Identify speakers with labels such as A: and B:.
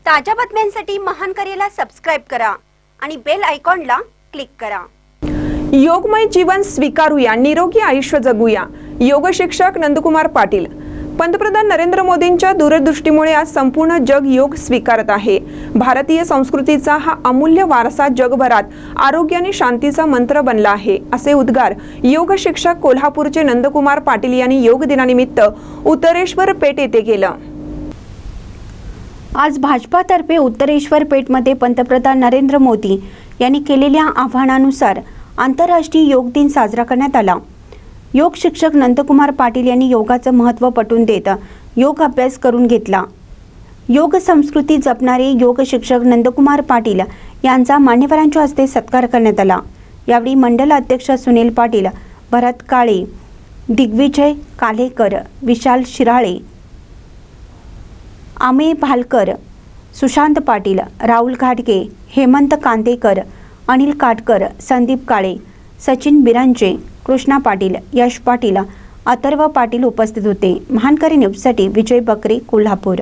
A: ताज्या बातम्यांसाठी महान करेला सबस्क्राइब करा आणि बेल आयकॉनला क्लिक करा।
B: योगमय जीवन स्वीकारूया, निरोगी आयुष्य जगूया। योग शिक्षक नंदकुमार पाटील। पंतप्रधान नरेंद्र मोदींच्या दूरदृष्टीमुळे आज संपूर्ण जग योग स्वीकारत आहे। भारतीय संस्कृतीचा हा अमूल्य वारसा जगभरात आरोग्य आणि शांतीचा मंत्र बनला आहे, असे उद्गार योग शिक्षक कोल्हापूरचे नंदकुमार पाटील यांनी योग दिनानिमित्त उत्तरेश्वर पेठ येथे केलं।
A: आज भाजपातर्फे उत्तरेश्वर पेठमध्ये पंतप्रधान नरेंद्र मोदी यांनी केलेल्या आव्हानानुसार आंतरराष्ट्रीय योग दिन साजरा करण्यात आला। योग शिक्षक नंदकुमार पाटील यांनी योगाचं महत्त्व पटवून देत योग अभ्यास करून घेतला। योग संस्कृती जपणारे योग शिक्षक नंदकुमार पाटील यांचा मान्यवरांच्या हस्ते सत्कार करण्यात आला। यावेळी मंडल अध्यक्ष सुनील पाटील, भरत काळे, दिग्विजय कालेकर, विशाल शिराळे, आमे भालकर, सुशांत पाटील, राहुल घाटगे, हेमंत कांदेकर, अनिल काटकर, संदीप काळे, सचिन बिरांचे, कृष्णा पाटील, यश पाटील, अथर्व पाटील उपस्थित होते। महानकरी न्यूजसाठी विजय बकरे, कोल्हापूर।